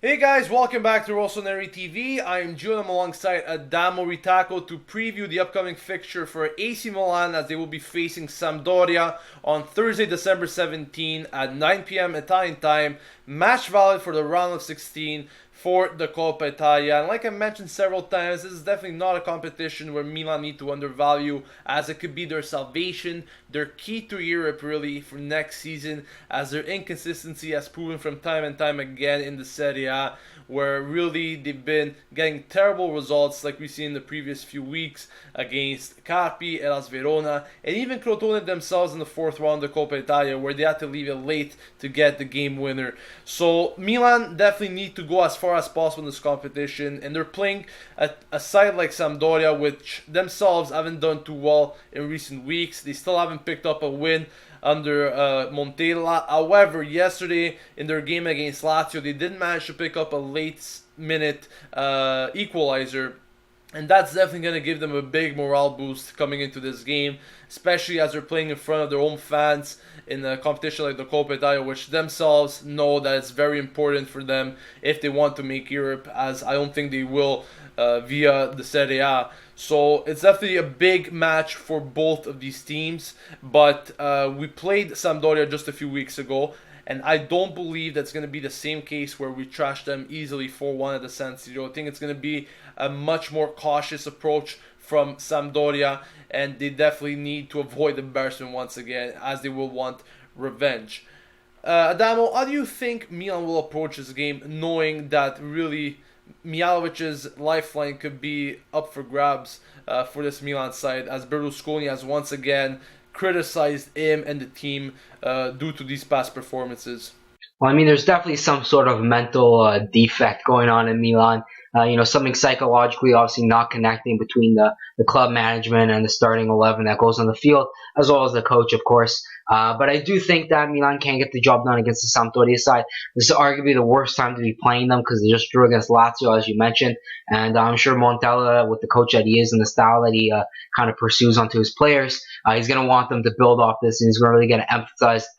Hey guys, welcome back to Rossoneri TV. I'm Gio and Adamo alongside Adamo to preview the upcoming fixture for AC Milan as they will be facing Sampdoria on Thursday, December 17 at 9 p.m. Italian time. Match valid for the round of 16 for the Coppa Italia. And like I mentioned several times, this is definitely not a competition where Milan need to undervalue, as it could be their salvation, their key to Europe really for next season, as their inconsistency has proven from time and time again in the Serie A, where really they've been getting terrible results like we see in the previous few weeks against Carpi, Hellas Verona, and even Crotone themselves in the fourth round of Coppa Italia, where they had to leave it late to get the game winner. So Milan definitely need to go as far as possible in this competition, and they're playing a side like Sampdoria, which themselves haven't done too well in recent weeks. They still haven't picked up a win under Montella. However, yesterday in their game against Lazio, they did manage to pick up a late-minute equalizer. And that's definitely going to give them a big morale boost coming into this game, especially as they're playing in front of their own fans in a competition like the Coppa Italia, which themselves know that it's very important for them if they want to make Europe, as I don't think they will via the Serie A. So it's definitely a big match for both of these teams. But we played Sampdoria just a few weeks ago, and I don't believe that's going to be the same case where we trash them easily 4-1 at the San Siro. I think it's going to be a much more cautious approach from Sampdoria, and they definitely need to avoid embarrassment once again, as they will want revenge. Adamo, how do you think Milan will approach this game, knowing that really Mihalovic's lifeline could be up for grabs for this Milan side, as Berlusconi has once again criticized him and the team due to these past performances? Well, I mean, there's definitely some sort of mental defect going on in Milan. Something psychologically, obviously not connecting between the club management and the starting 11 that goes on the field, as well as the coach, of course. But I do think that Milan can get the job done against the Sampdoria side. This is arguably the worst time to be playing them because they just drew against Lazio, as you mentioned. And I'm sure Montella, with the coach that he is and the style that he kind of pursues onto his players, he's going to want them to build off this, and he's really going to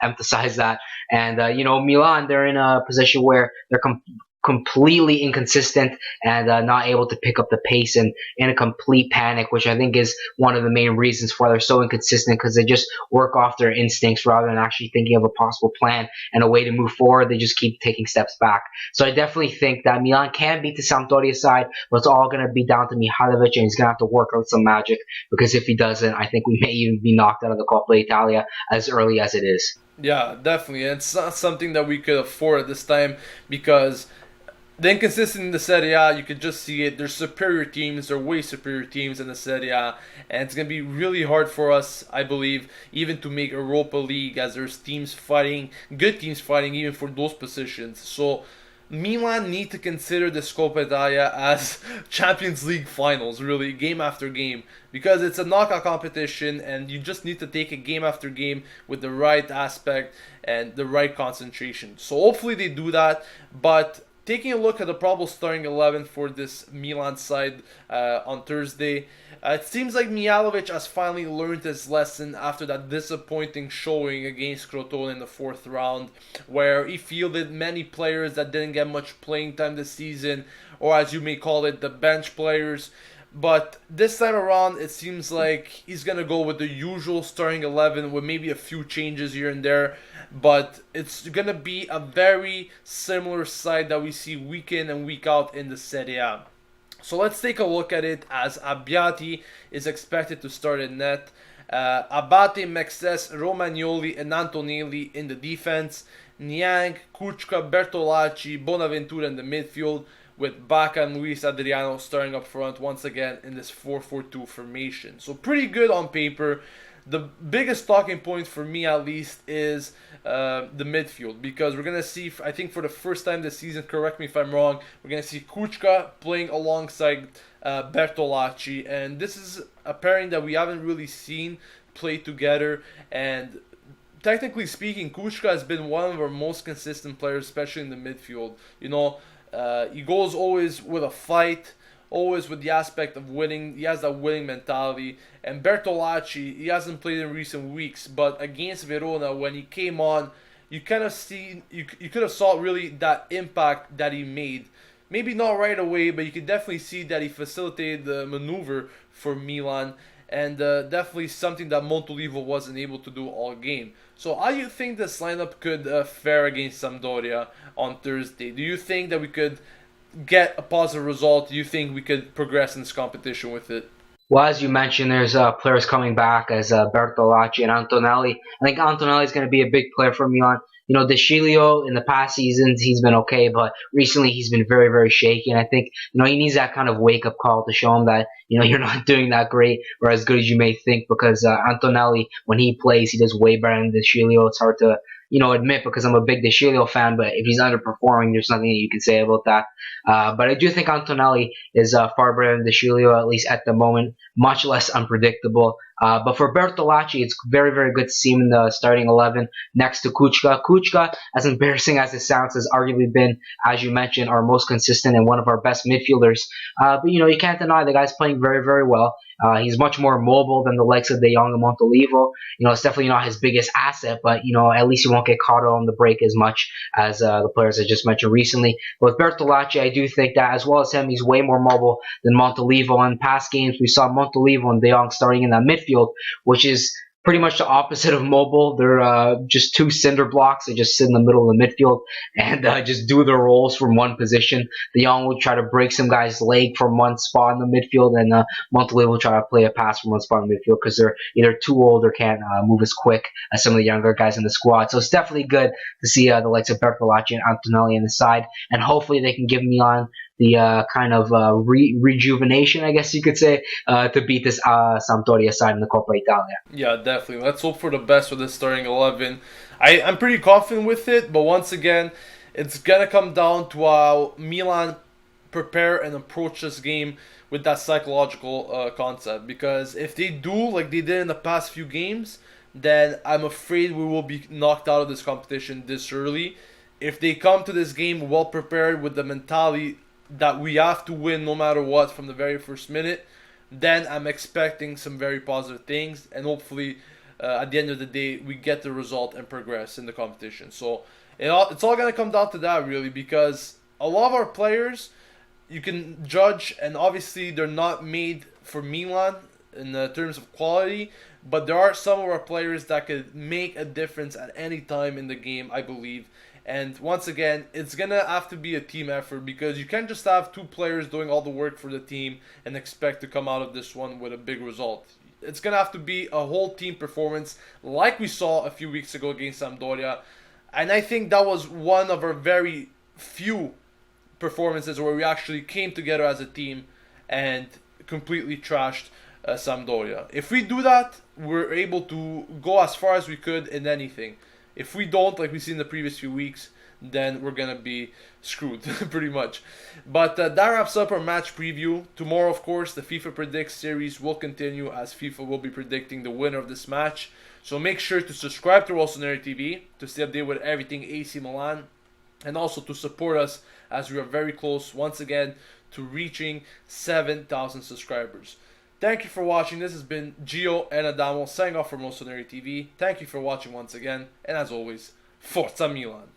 emphasize that. And Milan, they're in a position where they're completely inconsistent and not able to pick up the pace, and in a complete panic, which I think is one of the main reasons why they're so inconsistent, because they just work off their instincts rather than actually thinking of a possible plan and a way to move forward. They just keep taking steps back. So I definitely think that Milan can beat the Sampdoria side, but it's all going to be down to Mihajlovic, and he's going to have to work out some magic, because if he doesn't, I think we may even be knocked out of the Coppa Italia as early as it is. Yeah, definitely. And it's not something that we could afford at this time, because the inconsistency in the Serie A, you could just see it. There's superior teams, they're way superior teams in the Serie A, and it's going to be really hard for us, I believe, even to make Europa League, as there's teams fighting, good teams fighting even for those positions. So Milan need to consider the Coppa Italia as Champions League finals, really, game after game, because it's a knockout competition, and you just need to take it game after game with the right aspect and the right concentration. So hopefully they do that, but taking a look at the probable starting 11 for this Milan side on Thursday, it seems like Mihajlovic has finally learned his lesson after that disappointing showing against Crotone in the fourth round, where he fielded many players that didn't get much playing time this season, or as you may call it, the bench players. But this time around, it seems like he's going to go with the usual starting 11 with maybe a few changes here and there. But it's going to be a very similar side that we see week in and week out in the Serie A. So let's take a look at it, as Abbiati is expected to start in net. Abate, Mexes, Romagnoli, and Antonelli in the defense. Niang, Kuchka, Bertolacci, Bonaventura in the midfield, with Baca and Luis Adriano starting up front once again in this 4-4-2 formation. So pretty good on paper. The biggest talking point for me, at least, is the midfield, because we're going to see, I think for the first time this season, correct me if I'm wrong, we're going to see Kuchka playing alongside Bertolacci, and this is a pairing that we haven't really seen play together. And technically speaking, Kuchka has been one of our most consistent players, especially in the midfield. He goes always with a fight, always with the aspect of winning. He has that winning mentality. And Bertolacci, he hasn't played in recent weeks, but against Verona, when he came on, you kind of see you could have saw really that impact that he made. Maybe not right away, but you could definitely see that he facilitated the maneuver for Milan, and definitely something that Montolivo wasn't able to do all game. So how do you think this lineup could fare against Sampdoria on Thursday? Do you think that we could get a positive result? Do you think we could progress in this competition with it? Well, as you mentioned, there's players coming back as Bertolacci and Antonelli. I think Antonelli is going to be a big player for Milan. You know, De Sciglio in the past seasons he's been okay, but recently he's been very, very shaky. And I think he needs that kind of wake up call to show him that you're not doing that great or as good as you may think. Because Antonelli, when he plays, he does way better than De Sciglio. It's hard to admit because I'm a big De Sciglio fan, but if he's underperforming, there's nothing that you can say about that. But I do think Antonelli is far better than De Sciglio, at least at the moment, much less unpredictable. But for Bertolacci, it's very, very good to see him in the starting 11 next to Kuchka. Kuchka, as embarrassing as it sounds, has arguably been, as you mentioned, our most consistent and one of our best midfielders. But you can't deny the guy's playing very, very well. He's much more mobile than the likes of De Jong and Montolivo. It's definitely not his biggest asset, but at least he won't get caught on the break as much as the players I just mentioned recently. But with Bertolacci, I do think that as well as him, he's way more mobile than Montolivo. In past games, we saw Montolivo and De Jong starting in that midfield, which is pretty much the opposite of mobile. They're just two cinder blocks. They just sit in the middle of the midfield and just do their roles from one position. De Jong will try to break some guy's leg from one spot in the midfield, and Montolivo will try to play a pass from one spot in the midfield because they're either too old or can't move as quick as some of the younger guys in the squad. So it's definitely good to see the likes of Bertolacci and Antonelli on the side, and hopefully they can give Milan the kind of rejuvenation, I guess you could say, to beat this Sampdoria side in the Coppa Italia. Yeah, definitely. Let's hope for the best for this starting 11. I'm pretty confident with it, but once again, it's going to come down to how Milan prepare and approach this game with that psychological concept. Because if they do like they did in the past few games, then I'm afraid we will be knocked out of this competition this early. If they come to this game well prepared with the mentality that we have to win no matter what from the very first minute, then I'm expecting some very positive things, and hopefully at the end of the day we get the result and progress in the competition. So it's all going to come down to that really, because a lot of our players you can judge, and obviously they're not made for Milan in terms of quality, but there are some of our players that could make a difference at any time in the game, I believe. And once again, it's going to have to be a team effort, because you can't just have two players doing all the work for the team and expect to come out of this one with a big result. It's going to have to be a whole team performance like we saw a few weeks ago against Sampdoria. And I think that was one of our very few performances where we actually came together as a team and completely trashed Sampdoria. If we do that, we're able to go as far as we could in anything. If we don't, like we've seen in the previous few weeks, then we're going to be screwed, pretty much. But that wraps up our match preview. Tomorrow, of course, the FIFA Predicts series will continue, as FIFA will be predicting the winner of this match. So make sure to subscribe to Rossoneri TV to stay updated with everything AC Milan, and also to support us as we are very close, once again, to reaching 7,000 subscribers. Thank you for watching. This has been Gio and Adamo signing off from Rossoneri TV. Thank you for watching once again. And as always, Forza Milan!